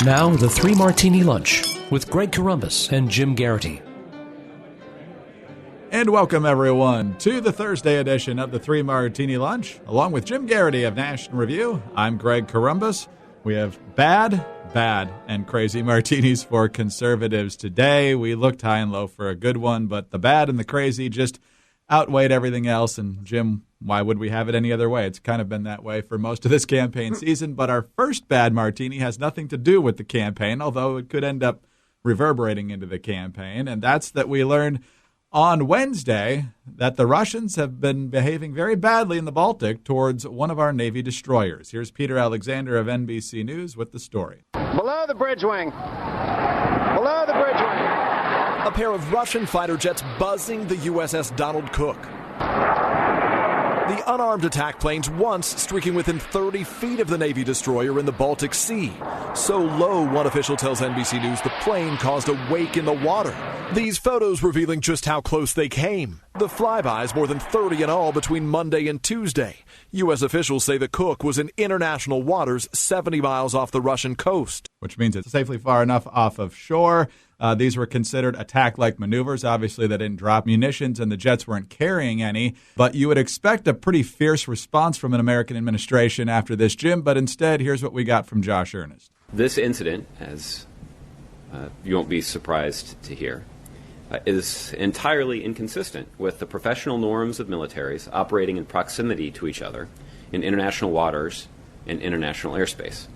Now, the Three Martini Lunch with Greg Corombos and Jim Garrity. And welcome, everyone, to the Thursday edition of the Three Martini Lunch. Along with Jim Garrity of National Review, I'm Greg Corombos. We have bad, and crazy martinis for conservatives today. We looked high and low for a good one, but the bad and the crazy just outweighed everything else. And Jim, why would we have it any other way? It's kind of been that way for most of this campaign season. But our first bad martini has nothing to do with the campaign, although it could end up reverberating into the campaign. And that's that we learned on Wednesday that the Russians have been behaving very badly in the Baltic towards one of our Navy destroyers. Here's Peter Alexander of NBC News with the story. Below the bridge wing. Below the bridge wing. A pair of Russian fighter jets buzzing the USS Donald Cook. The unarmed attack planes once streaking within 30 feet of the Navy destroyer in the Baltic Sea. So low, one official tells NBC News the plane caused a wake in the water. These photos revealing just how close they came. The flybys, more than 30 in all between Monday and Tuesday. U.S. officials say the Cook was in international waters 70 miles off the Russian coast. Which means it's safely far enough off of shore. These were considered attack-like maneuvers. Obviously, they didn't drop munitions, and the jets weren't carrying any. But you would expect a pretty fierce response from an American administration after this, Jim. But instead, here's what we got from Josh Earnest. This incident, as you won't be surprised to hear, is entirely inconsistent with the professional norms of militaries operating in proximity to each other in international waters and international airspace.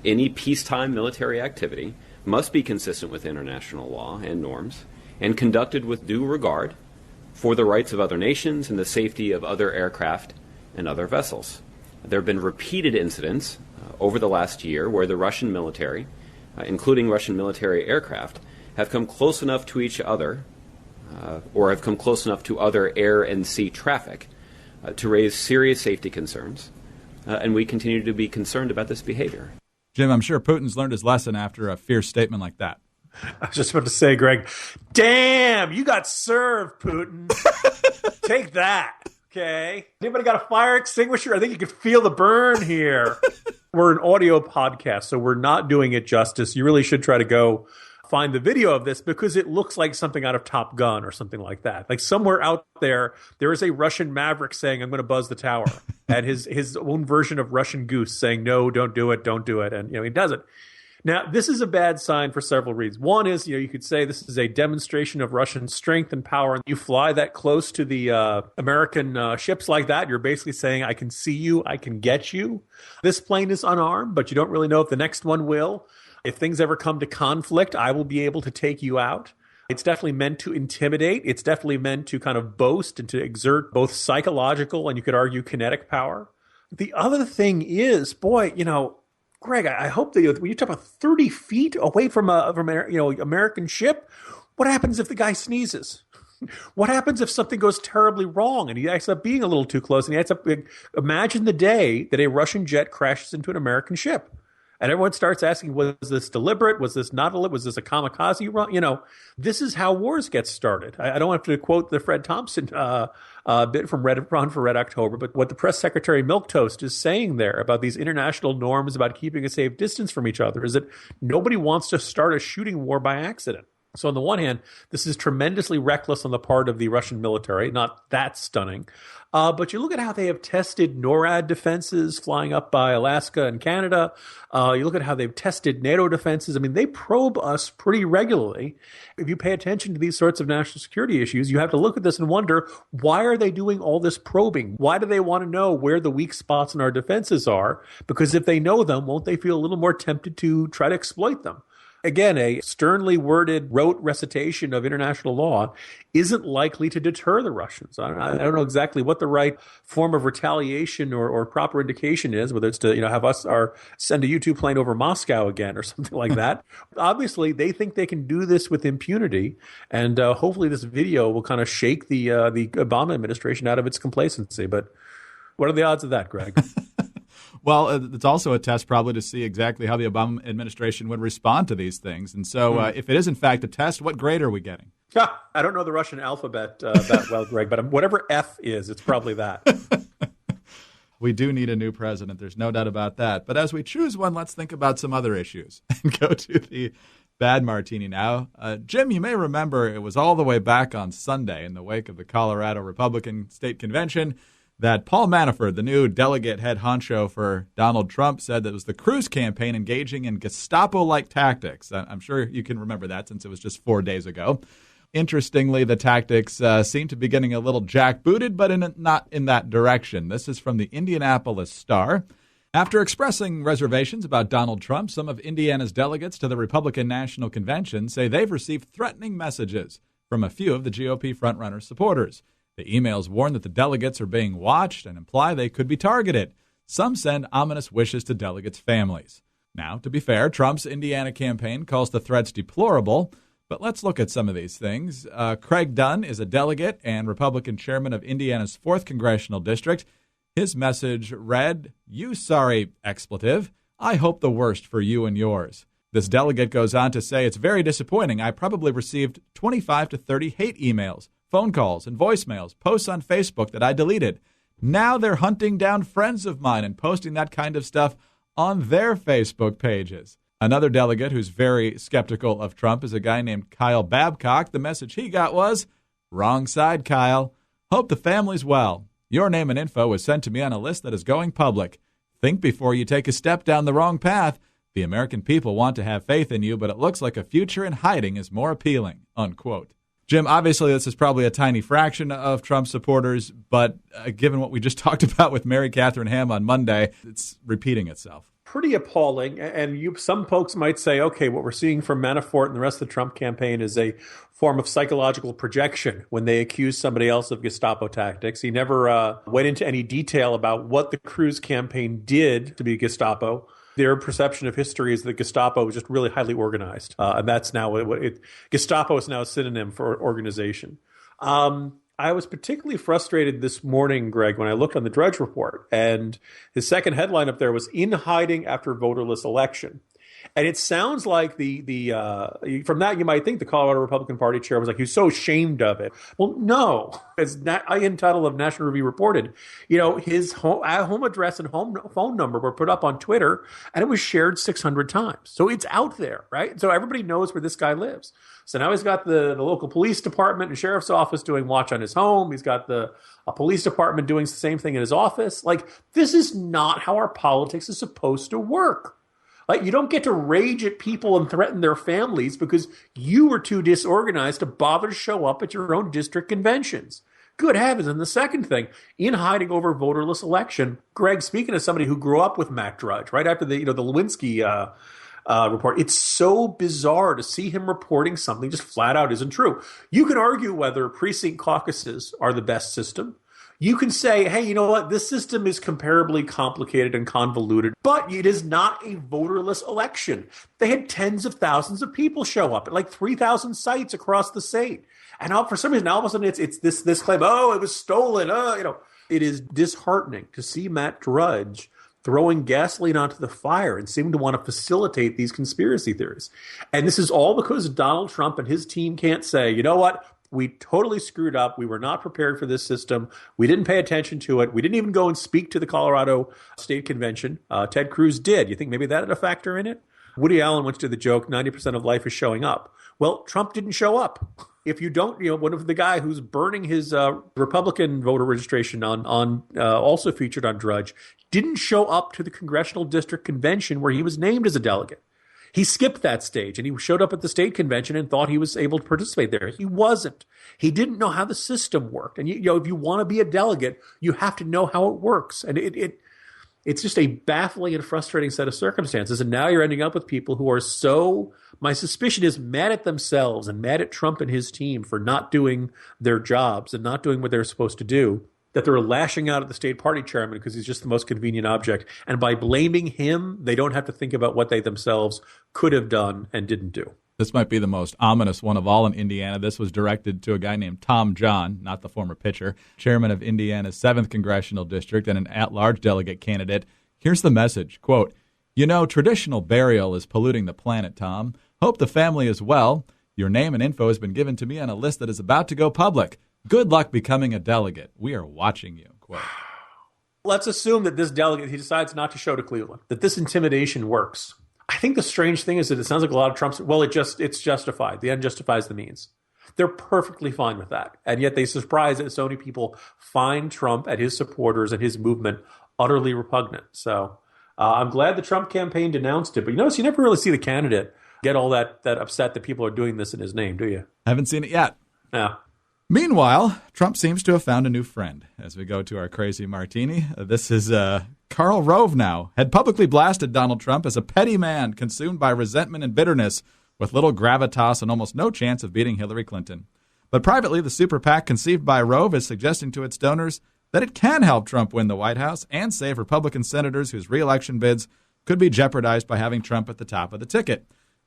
Any peacetime military activity must be consistent with international law and norms and conducted with due regard for the rights of other nations and the safety of other aircraft and other vessels. There have been repeated incidents over the last year where the Russian military, including Russian military aircraft, have come close enough to each other or have come close enough to other air and sea traffic to raise serious safety concerns. And we continue to be concerned about this behavior. Jim, I'm sure Putin's learned his lesson after a fierce statement like that. I was just about to say, Greg, damn, you got served, Putin. Take that, okay? Anybody got a fire extinguisher? I think you can feel the burn here. We're an audio podcast, so we're not doing it justice. You really should try to go find the video of this because it looks like something out of Top Gun or something like that. Like somewhere out there is a Russian maverick saying, I'm going to buzz the tower. And his own version of Russian Goose saying, no, don't do it. And, he does it. Now, this is a bad sign for several reasons. One is, you could say this is a demonstration of Russian strength and power. You fly that close to the American ships like that, you're basically saying, I can see you, I can get you. This plane is unarmed, but you don't really know if the next one will. If things ever come to conflict, I will be able to take you out. It's definitely meant to intimidate. It's definitely meant to kind of boast and to exert both psychological and you could argue kinetic power. The other thing is, boy, Greg, I hope that when you talk about 30 feet away from American ship, what happens if the guy sneezes? What happens if something goes terribly wrong and he ends up being a little too close? And imagine the day that a Russian jet crashes into an American ship. And everyone starts asking, was this deliberate? Was this not deliberate? Was this a kamikaze run? This is how wars get started. I don't have to quote the Fred Thompson bit from Run for Red October, but what the press secretary Milquetoast is saying there about these international norms about keeping a safe distance from each other is that nobody wants to start a shooting war by accident. So on the one hand, this is tremendously reckless on the part of the Russian military, not that stunning. But you look at how they have tested NORAD defenses flying up by Alaska and Canada. You look at how they've tested NATO defenses. I mean, they probe us pretty regularly. If you pay attention to these sorts of national security issues, you have to look at this and wonder, why are they doing all this probing? Why do they want to know where the weak spots in our defenses are? Because if they know them, won't they feel a little more tempted to try to exploit them? Again, a sternly worded, rote recitation of international law isn't likely to deter the Russians. I don't know exactly what the right form of retaliation or proper indication is, whether it's to have us send a U-2 plane over Moscow again or something like that. Obviously, they think they can do this with impunity, and hopefully this video will kind of shake the Obama administration out of its complacency. But what are the odds of that, Greg? Well, it's also a test probably to see exactly how the Obama administration would respond to these things. And so if it is, in fact, a test, what grade are we getting? I don't know the Russian alphabet that well, Greg, but whatever F is, it's probably that. We do need a new president. There's no doubt about that. But as we choose one, let's think about some other issues and go to the Bad Martini now. Jim, you may remember it was all the way back on Sunday in the wake of the Colorado Republican State Convention that Paul Manafort, the new delegate head honcho for Donald Trump, said that it was the Cruz campaign engaging in Gestapo-like tactics. I'm sure you can remember that since it was just 4 days ago. Interestingly, the tactics seem to be getting a little jackbooted, but not in that direction. This is from the Indianapolis Star. After expressing reservations about Donald Trump, some of Indiana's delegates to the Republican National Convention say they've received threatening messages from a few of the GOP frontrunner supporters. The emails warn that the delegates are being watched and imply they could be targeted. Some send ominous wishes to delegates' families. Now, to be fair, Trump's Indiana campaign calls the threats deplorable, but let's look at some of these things. Craig Dunn is a delegate and Republican chairman of Indiana's 4th Congressional District. His message read, "You sorry expletive. I hope the worst for you and yours." This delegate goes on to say, "It's very disappointing. I probably received 25 to 30 hate emails, phone calls, and voicemails, posts on Facebook that I deleted. Now they're hunting down friends of mine and posting that kind of stuff on their Facebook pages." Another delegate who's very skeptical of Trump is a guy named Kyle Babcock. The message he got was, "Wrong side, Kyle. Hope the family's well. Your name and info was sent to me on a list that is going public. Think before you take a step down the wrong path. The American people want to have faith in you, but it looks like a future in hiding is more appealing," unquote. Jim, obviously this is probably a tiny fraction of Trump supporters, but given what we just talked about with Mary Catherine Ham on Monday, it's repeating itself. Pretty appalling. And some folks might say, okay, what we're seeing from Manafort and the rest of the Trump campaign is a form of psychological projection when they accuse somebody else of Gestapo tactics. He never went into any detail about what the Cruz campaign did to be Gestapo. Their perception of history is that Gestapo was just really highly organized. And that's now Gestapo is now a synonym for organization. I was particularly frustrated this morning, Greg, when I looked on the Drudge Report, and his second headline up there was "In Hiding After Voterless Election." And it sounds like from that you might think the Colorado Republican Party chair was like, he was so ashamed of it. Well, no. As Ian Tuttle of National Review reported, his home address and phone number were put up on Twitter, and it was shared 600 times. So it's out there, right? So everybody knows where this guy lives. So now he's got the local police department and sheriff's office doing watch on his home. He's got a police department doing the same thing in his office. Like, this is not how our politics is supposed to work. Like, you don't get to rage at people and threaten their families because you were too disorganized to bother to show up at your own district conventions. Good heavens. And the second thing, in hiding over voterless election, Greg, speaking of somebody who grew up with Matt Drudge, right after the Lewinsky report, it's so bizarre to see him reporting something just flat out isn't true. You can argue whether precinct caucuses are the best system. You can say, hey, you know what? This system is comparably complicated and convoluted, but it is not a voterless election. They had tens of thousands of people show up at like 3,000 sites across the state. And for some reason, all of a sudden, it's this claim, oh, it was stolen. It is disheartening to see Matt Drudge throwing gasoline onto the fire and seeming to want to facilitate these conspiracy theories. And this is all because Donald Trump and his team can't say, you know what? We totally screwed up. We were not prepared for this system. We didn't pay attention to it. We didn't even go and speak to the Colorado State Convention. Ted Cruz did. You think maybe that had a factor in it? Woody Allen once did the joke, 90% of life is showing up. Well, Trump didn't show up. If you don't, one of the guy who's burning his Republican voter registration on also featured on Drudge, didn't show up to the Congressional District Convention where he was named as a delegate. He skipped that stage, and he showed up at the state convention and thought he was able to participate there. He wasn't. He didn't know how the system worked. And if you want to be a delegate, you have to know how it works. And it's just a baffling and frustrating set of circumstances. And now you're ending up with people who are so, my suspicion is, mad at themselves and mad at Trump and his team for not doing their jobs and not doing what they're supposed to do, that they're lashing out at the state party chairman because he's just the most convenient object. And by blaming him, they don't have to think about what they themselves could have done and didn't do. This might be the most ominous one of all in Indiana. This was directed to a guy named Tom John, not the former pitcher, chairman of Indiana's 7th Congressional District and an at-large delegate candidate. Here's the message, quote, traditional burial is polluting the planet, Tom. Hope the family is well. Your name and info has been given to me on a list that is about to go public. Good luck becoming a delegate. We are watching you. Quote. Let's assume that this delegate, he decides not to show to Cleveland, that this intimidation works. I think the strange thing is that it sounds like a lot of Trump's, it's justified. The end justifies the means. They're perfectly fine with that. And yet they surprise that so many people find Trump and his supporters and his movement utterly repugnant. So I'm glad the Trump campaign denounced it. But you notice you never really see the candidate get all that upset that people are doing this in his name, do you? Haven't seen it yet. Yeah. Meanwhile, Trump seems to have found a new friend. As we go to our crazy martini, this is Karl Rove now, had publicly blasted Donald Trump as a petty man consumed by resentment and bitterness with little gravitas and almost no chance of beating Hillary Clinton. But privately, the super PAC conceived by Rove is suggesting to its donors that it can help Trump win the White House and save Republican senators whose re-election bids could be jeopardized by having Trump at the top of the ticket.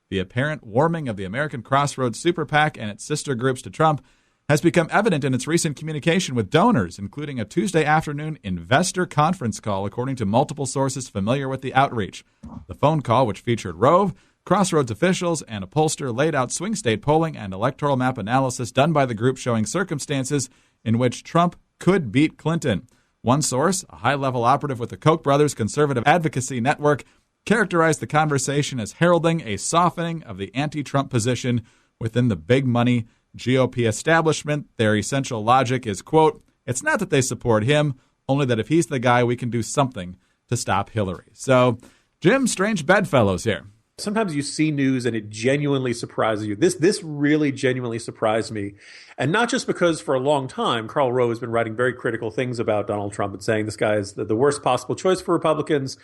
The apparent warming of the American Crossroads super PAC and its sister groups to Trump has become evident in its recent communication with donors, including a Tuesday afternoon investor conference call, according to multiple sources familiar with the outreach. The phone call, which featured Rove, Crossroads officials, and a pollster, laid out swing state polling and electoral map analysis done by the group showing circumstances in which Trump could beat Clinton. One source, a high-level operative with the Koch brothers' conservative advocacy network, characterized the conversation as heralding a softening of the anti-Trump position within the big money GOP establishment. Their essential logic is, quote, it's not that they support him, only that if he's the guy, we can do something to stop Hillary. So, Jim, strange bedfellows here. Sometimes you see news and it genuinely surprises you. This really genuinely surprised me. And not just because for a long time, Karl Rove has been writing very critical things about Donald Trump and saying this guy is the worst possible choice for Republicans.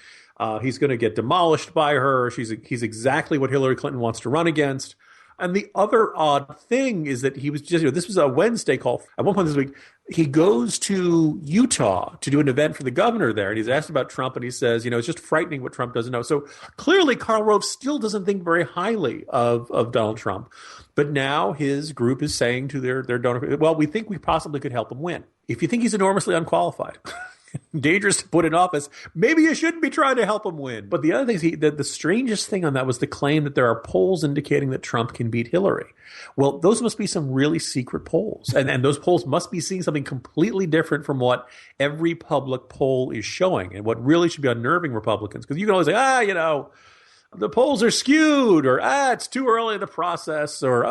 He's going to get demolished by her. He's exactly what Hillary Clinton wants to run against. And the other odd thing is that he was just, this was a Wednesday call. At one point this week, he goes to Utah to do an event for the governor there. And he's asked about Trump. And he says, it's just frightening what Trump doesn't know. So clearly, Karl Rove still doesn't think very highly of Donald Trump. But now his group is saying to their donor, well, we think we possibly could help him win. If you think he's enormously unqualified, dangerous to put in office, maybe you shouldn't be trying to help him win. But the other thing is, the strangest thing on that was the claim that there are polls indicating that Trump can beat Hillary. Well, those must be some really secret polls. And those polls must be seeing something completely different from what every public poll is showing and what really should be unnerving Republicans. Because you can always say, the polls are skewed, or it's too early in the process, or,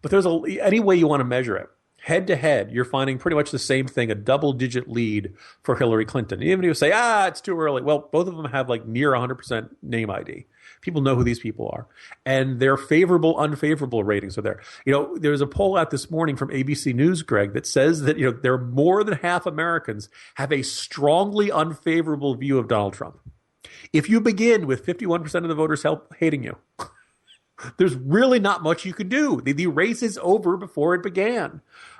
but there's any way you want to measure it. Head to head, you're finding pretty much the same thing, a double-digit lead for Hillary Clinton. Even if you say, it's too early. Well, both of them have like near 100% name ID. People know who these people are. And their favorable, unfavorable ratings are there. There's a poll out this morning from ABC News, Greg, that says that, there are more than half Americans have a strongly unfavorable view of Donald Trump. If you begin with 51% of the voters hating you, there's really not much you can do. The race is over before it began.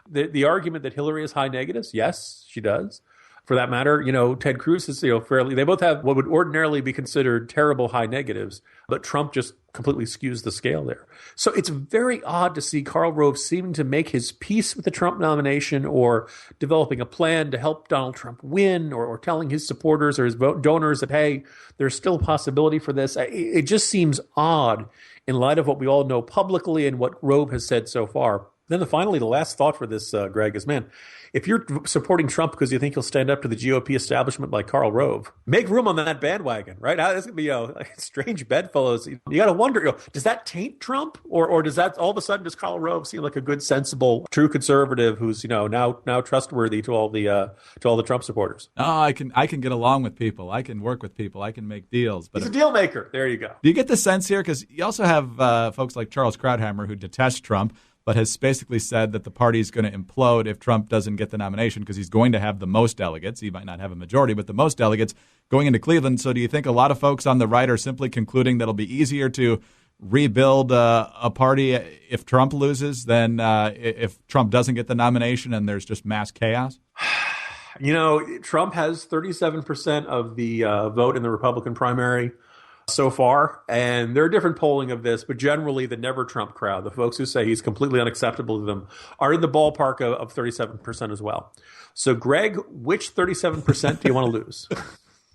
The argument that Hillary has high negatives, yes, she does. For that matter, Ted Cruz is, fairly, they both have what would ordinarily be considered terrible high negatives, but Trump just completely skews the scale there. So it's very odd to see Karl Rove seeming to make his peace with the Trump nomination, or developing a plan to help Donald Trump win, or telling his supporters or his donors that, hey, there's still a possibility for this. It just seems odd in light of what we all know publicly and what Rove has said so far. Then finally, the last thought for this, Greg, is, man, if you're supporting Trump because you think he'll stand up to the GOP establishment like Karl Rove, make room on that bandwagon, right? This is going to be strange bedfellows. You got to wonder, does that taint Trump? Or does that all of a sudden, does Karl Rove seem like a good, sensible, true conservative who's, now trustworthy to all the Trump supporters? Oh, I can get along with people. I can work with people. I can make deals. But he's a deal maker. There you go. Do you get the sense here? Because you also have folks like Charles Krauthammer who detest Trump, but has basically said that the party is going to implode if Trump doesn't get the nomination, because he's going to have the most delegates. He might not have a majority, but the most delegates going into Cleveland. So do you think a lot of folks on the right are simply concluding that it'll be easier to rebuild a party if Trump loses than if Trump doesn't get the nomination and there's just mass chaos? Trump has 37% of the vote in the Republican primary so far, and there are different polling of this, but generally the never Trump crowd, the folks who say he's completely unacceptable to them, are in the ballpark of 37% as well. So, Greg, which 37% do you want to lose?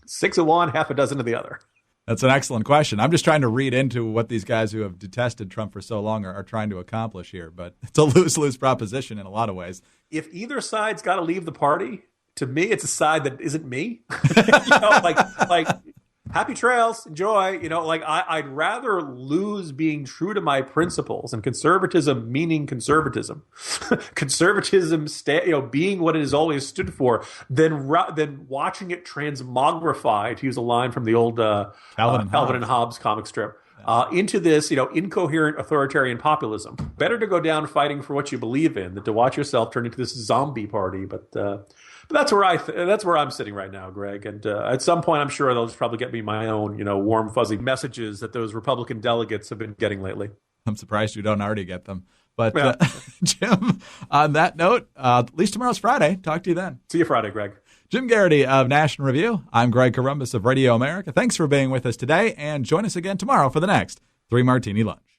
6 of one, half a dozen of the other. That's an excellent question. I'm just trying to read into what these guys who have detested Trump for so long are trying to accomplish here, but it's a lose-lose proposition in a lot of ways. If either side's got to leave the party, to me, it's a side that isn't me. Like happy trails, enjoy. I'd rather lose being true to my principles and conservatism, meaning conservatism, conservatism, being what it has always stood for, than watching it transmogrified, to use a line from the old Calvin and Hobbes comic strip. Into this, incoherent authoritarian populism. Better to go down fighting for what you believe in than to watch yourself turn into this zombie party. But that's where I'm sitting right now, Greg. And at some point, I'm sure they'll just probably get me my own, warm, fuzzy messages that those Republican delegates have been getting lately. I'm surprised you don't already get them. But Jim, on that note, at least tomorrow's Friday. Talk to you then. See you Friday, Greg. Jim Garrity of National Review. I'm Greg Columbus of Radio America. Thanks for being with us today, and join us again tomorrow for the next 3 Martini Lunch.